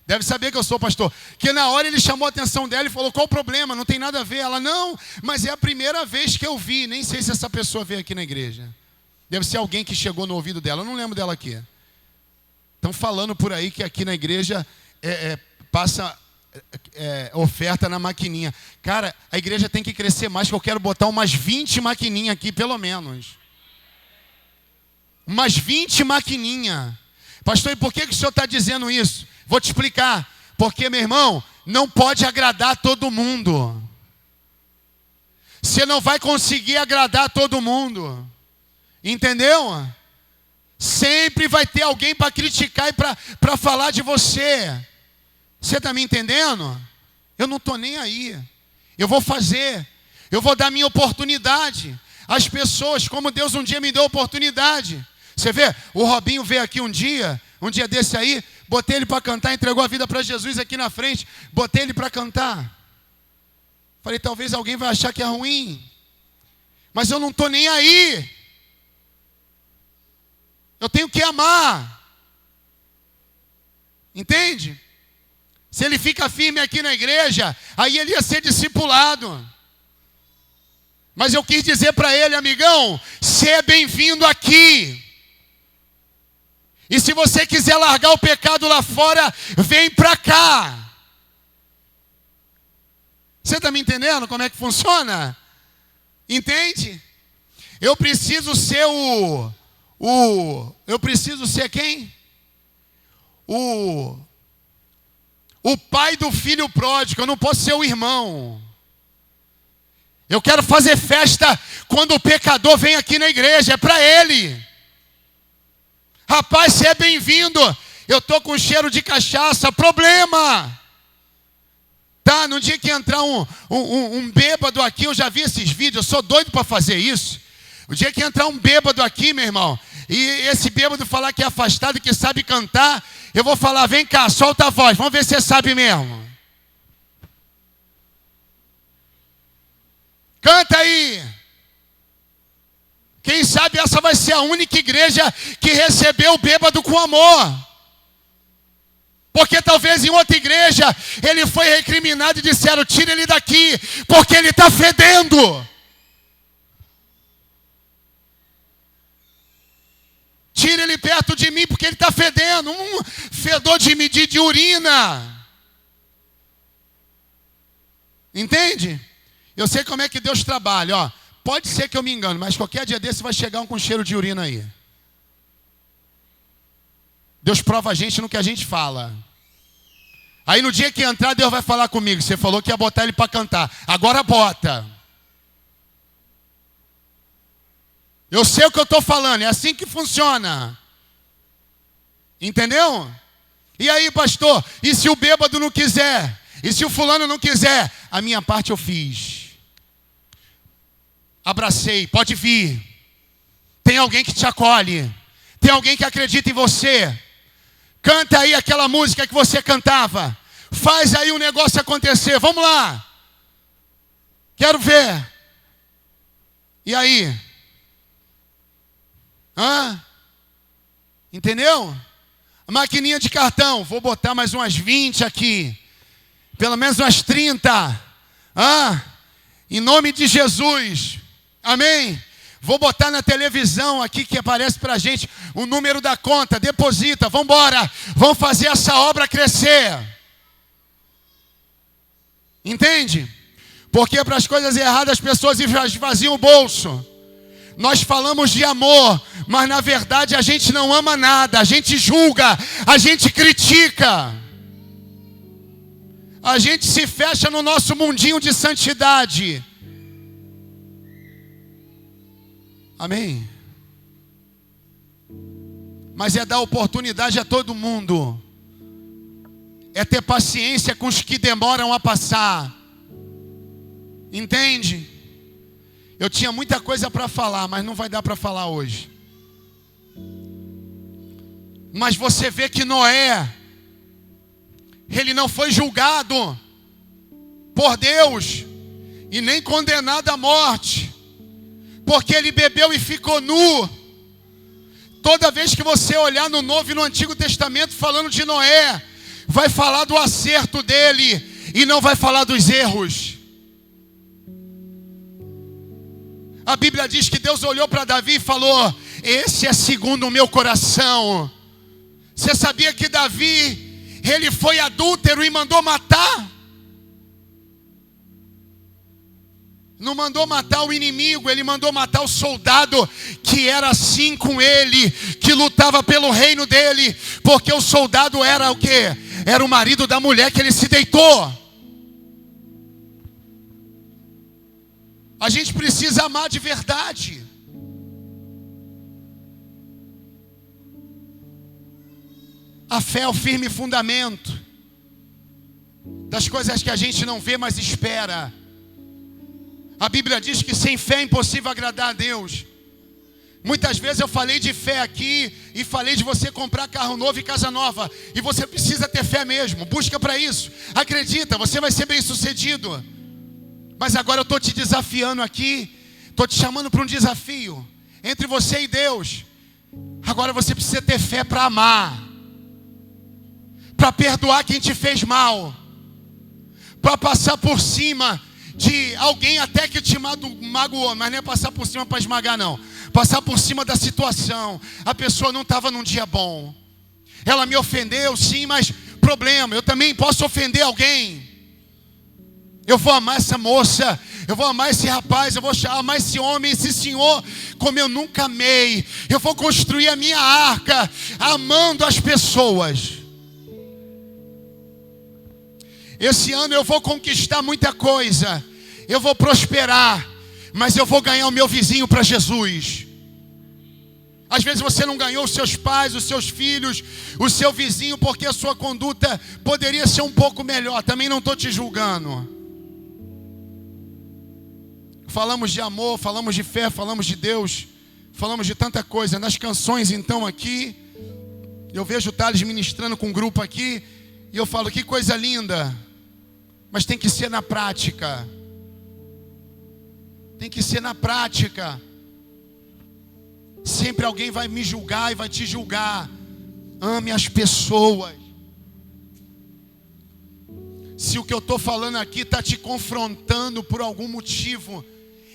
Deve saber que eu sou pastor. Que na hora ele chamou a atenção dela e falou, qual o problema? Não tem nada a ver. Ela, não, mas é a primeira vez que eu vi. Nem sei se essa pessoa veio aqui na igreja. Deve ser alguém que chegou no ouvido dela. Eu não lembro dela aqui. Estão falando por aí que aqui na igreja passa oferta na maquininha. Cara, a igreja tem que crescer mais, que eu quero botar umas 20 maquininhas aqui, pelo menos. Umas 20 maquininhas. Pastor, e por que o senhor está dizendo isso? Vou te explicar. Porque, meu irmão, não pode agradar todo mundo. Você não vai conseguir agradar todo mundo. Entendeu? Sempre vai ter alguém para criticar e para falar de você. Você está me entendendo? Eu não estou nem aí. Eu vou fazer. Eu vou dar minha oportunidade. As pessoas, como Deus um dia me deu oportunidade. Você vê, o Robinho veio aqui um dia desse aí, botei ele para cantar, entregou a vida para Jesus aqui na frente, botei ele para cantar. Falei, talvez alguém vai achar que é ruim, mas eu não estou nem aí. Eu tenho que amar. Entende? Se ele fica firme aqui na igreja, aí ele ia ser discipulado. Mas eu quis dizer para ele, amigão, você é bem-vindo aqui. E se você quiser largar o pecado lá fora, vem para cá. Você está me entendendo como é que funciona? Entende? Eu preciso ser eu preciso ser quem? O pai do filho pródigo. Eu não posso ser o irmão. Eu quero fazer festa quando o pecador vem aqui na igreja. É para ele. Rapaz, você é bem-vindo. Eu estou com cheiro de cachaça. Problema. Tá, no dia que entrar um bêbado aqui, eu já vi esses vídeos, eu sou doido para fazer isso. O dia que entrar um bêbado aqui, meu irmão, e esse bêbado falar que é afastado, que sabe cantar, eu vou falar, vem cá, solta a voz, vamos ver se você sabe mesmo. Canta aí. Quem sabe essa vai ser a única igreja que recebeu o bêbado com amor. Porque talvez em outra igreja ele foi recriminado e disseram, tira ele daqui, porque ele está fedendo. Tira ele perto de mim, porque ele está fedendo. Um fedor de urina. Entende? Eu sei como é que Deus trabalha, ó. Pode ser que eu me engane, mas qualquer dia desse vai chegar um com cheiro de urina aí. Deus prova a gente no que a gente fala. Aí no dia que entrar, Deus vai falar comigo. Você falou que ia botar ele para cantar. Agora bota. Eu sei o que eu estou falando. É assim que funciona. Entendeu? E aí, pastor? E se o bêbado não quiser? E se o fulano não quiser? A minha parte eu fiz. Abracei. Pode vir. Tem alguém que te acolhe. Tem alguém que acredita em você. Canta aí aquela música que você cantava. Faz aí o negócio acontecer. Vamos lá. Quero ver. E aí? Entendeu? A maquininha de cartão. Vou botar mais umas 20 aqui. Pelo menos umas 30. Em nome de Jesus. Amém? Vou botar na televisão aqui que aparece pra gente o número da conta, deposita, vamos embora, vamos fazer essa obra crescer. Entende? Porque para as coisas erradas as pessoas esvaziam o bolso. Nós falamos de amor, mas na verdade a gente não ama nada, a gente julga, a gente critica. A gente se fecha no nosso mundinho de santidade. Amém? Mas é dar oportunidade a todo mundo. É ter paciência com os que demoram a passar. Entende? Eu tinha muita coisa para falar, mas não vai dar para falar hoje. Mas você vê que Noé, ele não foi julgado por Deus e nem condenado à morte. Porque ele bebeu e ficou nu. Toda vez que você olhar no Novo e no Antigo Testamento falando de Noé, vai falar do acerto dele e não vai falar dos erros. A Bíblia diz que Deus olhou para Davi e falou, esse é segundo o meu coração. Você sabia que Davi, ele foi adúltero e mandou matar? Não mandou matar o inimigo, ele mandou matar o soldado que era assim com ele, que lutava pelo reino dele, porque o soldado era o quê? Era o marido da mulher que ele se deitou. A gente precisa amar de verdade. A fé é o firme fundamento das coisas que a gente não vê, mas espera. A Bíblia diz que sem fé é impossível agradar a Deus. Muitas vezes eu falei de fé aqui e falei de você comprar carro novo e casa nova. E você precisa ter fé mesmo. Busca para isso. Acredita, você vai ser bem sucedido. Mas agora eu estou te desafiando aqui. Estou te chamando para um desafio. Entre você e Deus. Agora você precisa ter fé para amar. Para perdoar quem te fez mal. Para passar por cima de alguém até que te magoou, mas não é passar por cima para esmagar não. Passar por cima da situação. A pessoa não estava num dia bom. Ela me ofendeu, sim, mas problema, eu também posso ofender alguém. Eu vou amar essa moça, eu vou amar esse rapaz, eu vou amar esse homem, esse senhor, como eu nunca amei. Eu vou construir a minha arca, amando as pessoas. Esse ano eu vou conquistar muita coisa, eu vou prosperar, mas eu vou ganhar o meu vizinho para Jesus. Às vezes você não ganhou os seus pais, os seus filhos, o seu vizinho, porque a sua conduta poderia ser um pouco melhor. Também não estou te julgando. Falamos de amor, falamos de fé, falamos de Deus, falamos de tanta coisa. Nas canções então aqui, eu vejo o Thales ministrando com um grupo aqui, e eu falo, que coisa linda. Mas tem que ser na prática. Tem que ser na prática. Sempre alguém vai me julgar e vai te julgar. Ame as pessoas. Se o que eu estou falando aqui está te confrontando por algum motivo,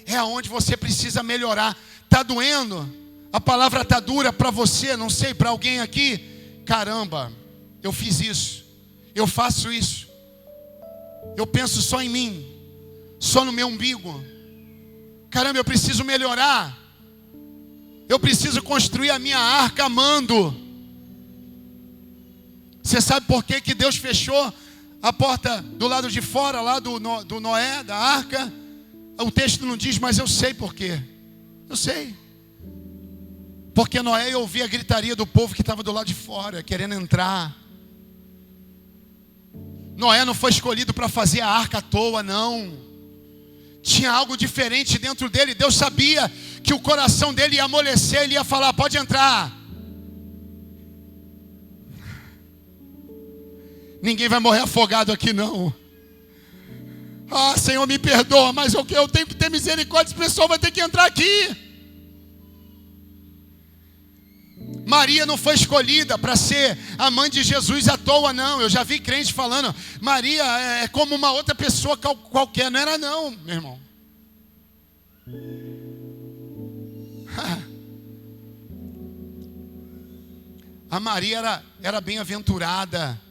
é onde você precisa melhorar. Está doendo? A palavra está dura para você, não sei, para alguém aqui. Caramba, eu fiz isso. Eu faço isso. Eu penso só em mim. Só no meu umbigo. Caramba, eu preciso melhorar. Eu preciso construir a minha arca amando. Você sabe por que Deus fechou a porta do lado de fora, lá do Noé, da arca? O texto não diz, mas eu sei por quê. Eu sei. Porque Noé ouvia a gritaria do povo que estava do lado de fora, querendo entrar. Noé não foi escolhido para fazer a arca à toa, não. Tinha algo diferente dentro dele. Deus sabia que o coração dele ia amolecer. Ele ia falar, pode entrar. Ninguém vai morrer afogado aqui não. Ah, Senhor, me perdoa, mas o que eu tenho que ter misericórdia, essa pessoa vai ter que entrar aqui. Maria não foi escolhida para ser a mãe de Jesus à toa, não. Eu já vi crente falando, Maria é como uma outra pessoa qualquer. Não era não, meu irmão. A Maria era bem-aventurada.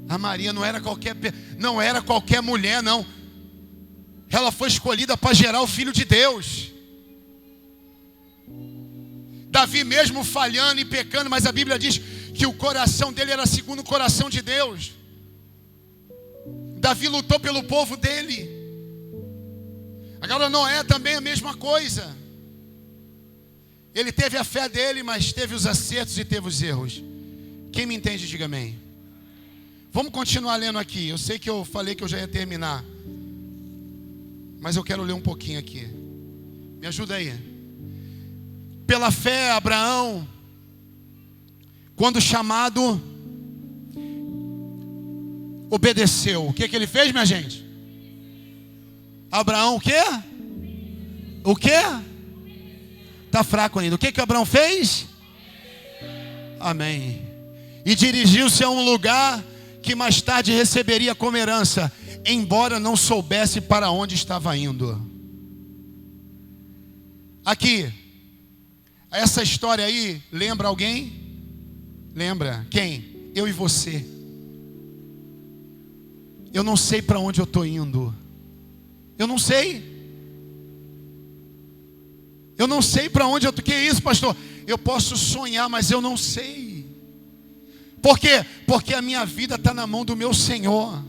A Maria não era qualquer mulher, não. Ela foi escolhida para gerar o Filho de Deus. Davi mesmo falhando e pecando, mas a Bíblia diz que o coração dele era segundo o coração de Deus. Davi lutou pelo povo dele. Agora Noé também é a mesma coisa. Ele teve a fé dele, mas teve os acertos e teve os erros. Quem me entende, diga amém. Vamos continuar lendo aqui. Eu sei que eu falei que eu já ia terminar, mas eu quero ler um pouquinho aqui. Me ajuda aí. Pela fé, Abraão, quando chamado, obedeceu. O que ele fez, minha gente? Abraão o quê? O quê? Está fraco ainda. O que Abraão fez? Amém. E dirigiu-se a um lugar que mais tarde receberia como herança, embora não soubesse para onde estava indo. Aqui, essa história aí, lembra alguém? Lembra? Quem? Eu e você. Eu não sei para onde eu estou indo. Eu não sei. Eu não sei para onde eu estou. Que é isso, pastor? Eu posso sonhar, mas eu não sei. Por quê? Porque a minha vida está na mão do meu Senhor.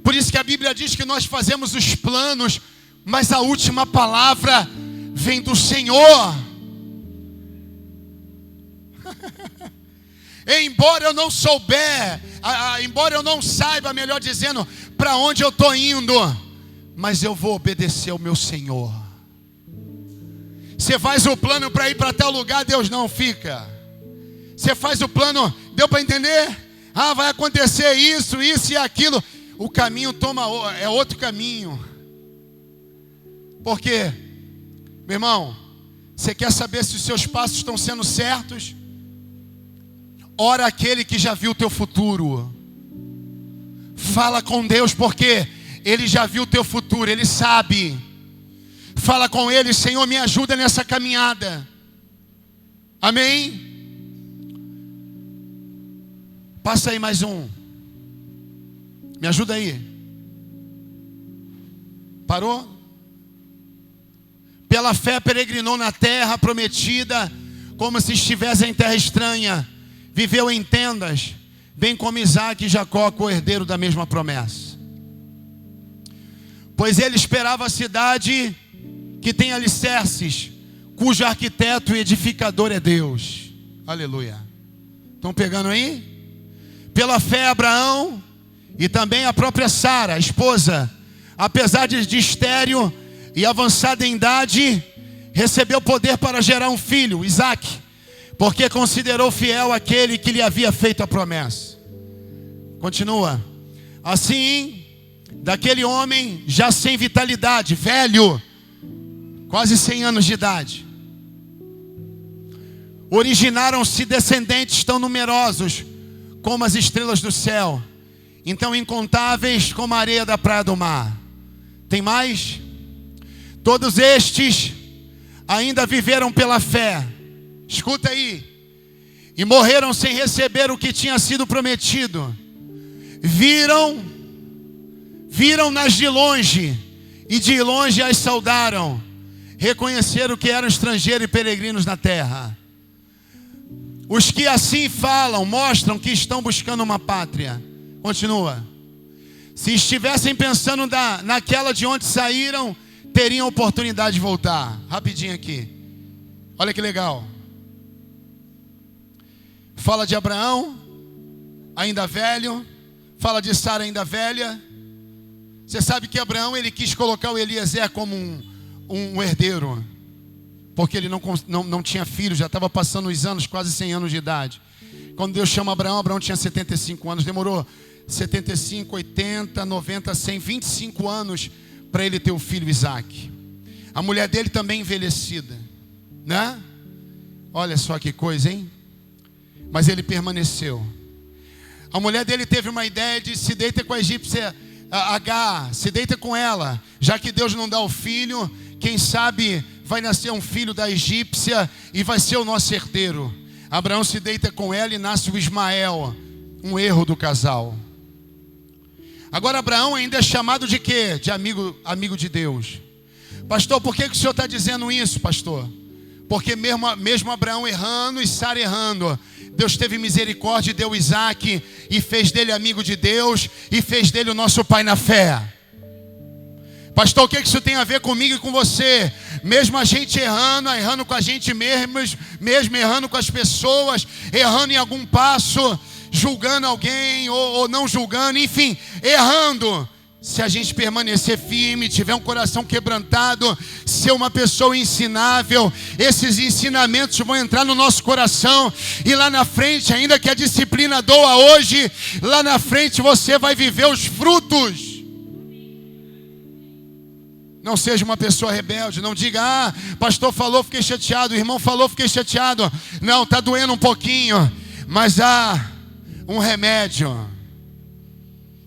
Por isso que a Bíblia diz que nós fazemos os planos, mas a última palavra vem do Senhor. Embora eu não souber, embora eu não saiba, melhor dizendo, para onde eu estou indo, mas eu vou obedecer ao meu Senhor. Você faz o plano para ir para tal lugar, Deus não fica. Você faz o plano, deu para entender? Ah, vai acontecer isso, isso e aquilo. O caminho é outro caminho. Por quê? Meu irmão, você quer saber se os seus passos estão sendo certos? Ora aquele que já viu o teu futuro. Fala com Deus, porque Ele já viu o teu futuro, Ele sabe. Fala com ele: Senhor, me ajuda nessa caminhada. Amém? Passa aí mais um. Me ajuda aí. Parou? Pela fé peregrinou na terra prometida, como se estivesse em terra estranha. Viveu em tendas, bem como Isaque e Jacó, co-herdeiro da mesma promessa. Pois ele esperava a cidade que tem alicerces, cujo arquiteto e edificador é Deus. Aleluia. Estão pegando aí? Pela fé, Abraão e também a própria Sara, a esposa, apesar de estéril e avançada em idade, recebeu poder para gerar um filho, Isaque, porque considerou fiel aquele que lhe havia feito a promessa. Continua. Assim, daquele homem já sem vitalidade, velho, quase 100 anos de idade, originaram-se descendentes tão numerosos como as estrelas do céu, então incontáveis como a areia da praia do mar. Tem mais? Todos estes ainda viveram pela fé. Escuta aí. E morreram sem receber o que tinha sido prometido. Viram-nas de longe, e de longe as saudaram. Reconheceram que eram estrangeiros e peregrinos na terra. Os que assim falam mostram que estão buscando uma pátria. Continua. Se estivessem pensando naquela de onde saíram, teriam oportunidade de voltar. Rapidinho aqui. Olha que legal. Fala de Abraão, ainda velho. Fala de Sara, ainda velha. Você sabe que Abraão, ele quis colocar o Eliezer como um herdeiro, porque ele não tinha filho, já estava passando os anos, quase 100 anos de idade. Quando Deus chama Abraão, Abraão tinha 75 anos. Demorou 75, 80, 90, 100, 25 anos para ele ter o filho Isaque. A mulher dele também envelhecida, né? Olha só que coisa, hein? Mas ele permaneceu. A mulher dele teve uma ideia de: se deita com a egípcia Agar, se deita com ela, já que Deus não dá o filho, quem sabe vai nascer um filho da egípcia e vai ser o nosso herdeiro. Abraão se deita com ela e nasce o Ismael. Um erro do casal. Agora Abraão ainda é chamado de quê? De amigo de Deus. Pastor, por que o senhor está dizendo isso, pastor? Porque mesmo Abraão errando e Sara errando, Deus teve misericórdia e deu Isaque, e fez dele amigo de Deus, e fez dele o nosso pai na fé. Pastor, o que isso tem a ver comigo e com você? Mesmo a gente errando com a gente mesmo errando com as pessoas, errando em algum passo, julgando alguém ou não julgando, enfim, errando. Se a gente permanecer firme, tiver um coração quebrantado, ser uma pessoa ensinável, esses ensinamentos vão entrar no nosso coração. E lá na frente, ainda que a disciplina doa hoje, lá na frente você vai viver os frutos. Não seja uma pessoa rebelde. Não diga: pastor falou, fiquei chateado, irmão falou, fiquei chateado. Não, está doendo um pouquinho, mas há um remédio.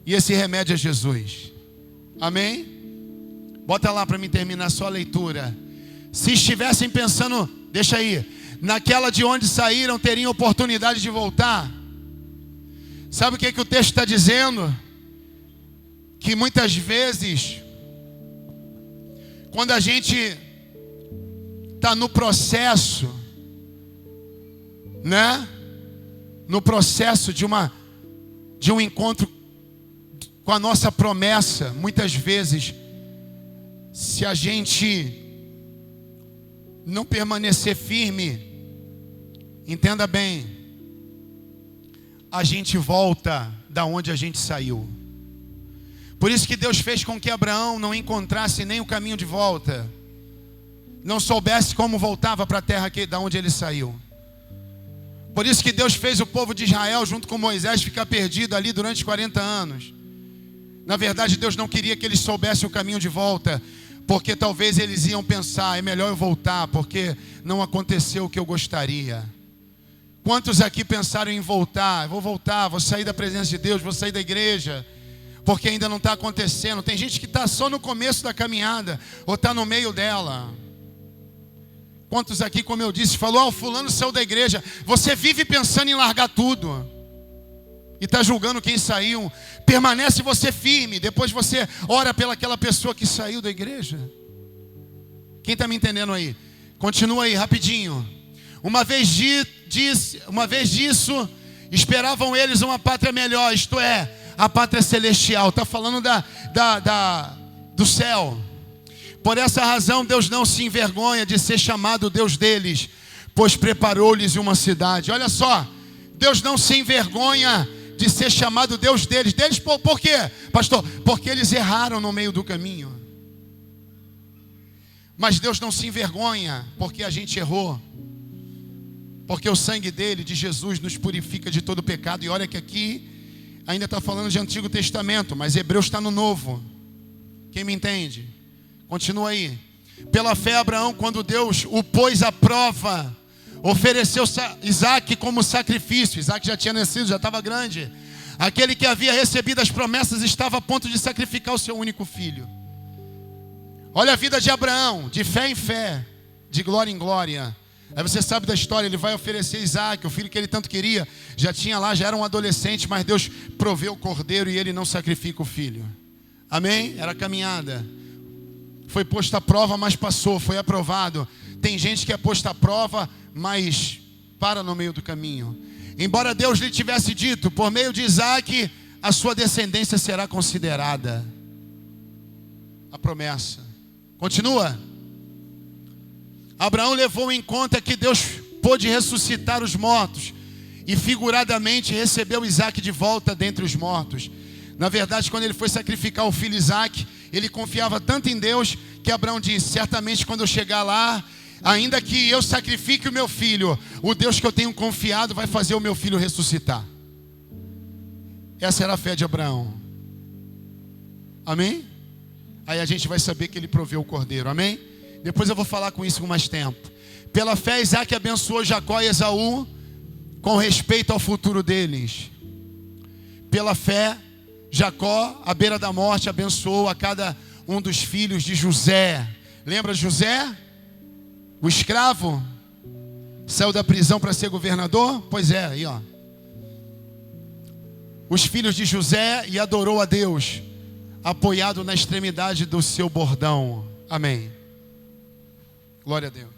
E esse remédio é Jesus. Amém? Bota lá para mim terminar só a leitura. Se estivessem pensando, deixa aí, naquela de onde saíram, teriam oportunidade de voltar. Sabe o que o texto está dizendo? Que muitas vezes, quando a gente está no processo, né? No processo de um encontro com a nossa promessa, muitas vezes, se a gente não permanecer firme, entenda bem, a gente volta da onde a gente saiu. Por isso que Deus fez com que Abraão não encontrasse nem o caminho de volta, não soubesse como voltava para a terra da onde ele saiu. Por isso que Deus fez o povo de Israel, junto com Moisés, ficar perdido ali durante 40 anos. Na verdade, Deus não queria que eles soubessem o caminho de volta, porque talvez eles iam pensar: é melhor eu voltar, porque não aconteceu o que eu gostaria. Quantos aqui pensaram em voltar? Vou voltar, vou sair da presença de Deus, vou sair da igreja, porque ainda não está acontecendo. Tem gente que está só no começo da caminhada, ou está no meio dela. Quantos aqui, como eu disse, falou, fulano saiu da igreja. Você vive pensando em largar tudo. E está julgando quem saiu. Permanece você firme. Depois você ora pelaquela pessoa que saiu da igreja. Quem está me entendendo aí? Continua aí, rapidinho. Uma vez disso, esperavam eles uma pátria melhor. Isto é, a pátria celestial. Está falando do céu. Por essa razão, Deus não se envergonha de ser chamado Deus deles, pois preparou-lhes uma cidade. Olha só, Deus não se envergonha de ser chamado Deus deles. Deles por quê, pastor? Porque eles erraram no meio do caminho. Mas Deus não se envergonha porque a gente errou. Porque o sangue dele, de Jesus, nos purifica de todo pecado. E olha que aqui ainda está falando de Antigo Testamento, mas Hebreus está no Novo. Quem me entende? Continua aí. Pela fé, Abraão, quando Deus o pôs à prova, ofereceu Isaac como sacrifício. Isaac já tinha nascido, já estava grande. Aquele que havia recebido as promessas estava a ponto de sacrificar o seu único filho. Olha a vida de Abraão, de fé em fé, de glória em glória. Aí você sabe da história, ele vai oferecer Isaac, o filho que ele tanto queria. Já tinha lá, já era um adolescente, mas Deus proveu o cordeiro e ele não sacrifica o filho. Amém? Era caminhada. Foi posto à prova, mas passou, foi aprovado. Tem gente que é posto à prova, mas para no meio do caminho. Embora Deus lhe tivesse dito, por meio de Isaac, a sua descendência será considerada. A promessa. Continua. Abraão levou em conta que Deus pôde ressuscitar os mortos e figuradamente recebeu Isaac de volta dentre os mortos. Na verdade, quando ele foi sacrificar o filho Isaac, ele confiava tanto em Deus que Abraão disse, certamente quando eu chegar lá, ainda que eu sacrifique o meu filho, o Deus que eu tenho confiado vai fazer o meu filho ressuscitar. Essa era a fé de Abraão. Amém? Aí a gente vai saber que ele proveu o cordeiro. Amém? Depois eu vou falar com isso com mais tempo. Pela fé, Isaac abençoou Jacó e Esaú com respeito ao futuro deles. Pela fé, Jacó, à beira da morte, abençoou a cada um dos filhos de José. Lembra José? O escravo? Saiu da prisão para ser governador? Pois é, aí ó. Os filhos de José e adorou a Deus, apoiado na extremidade do seu bordão. Amém. Glória a Deus.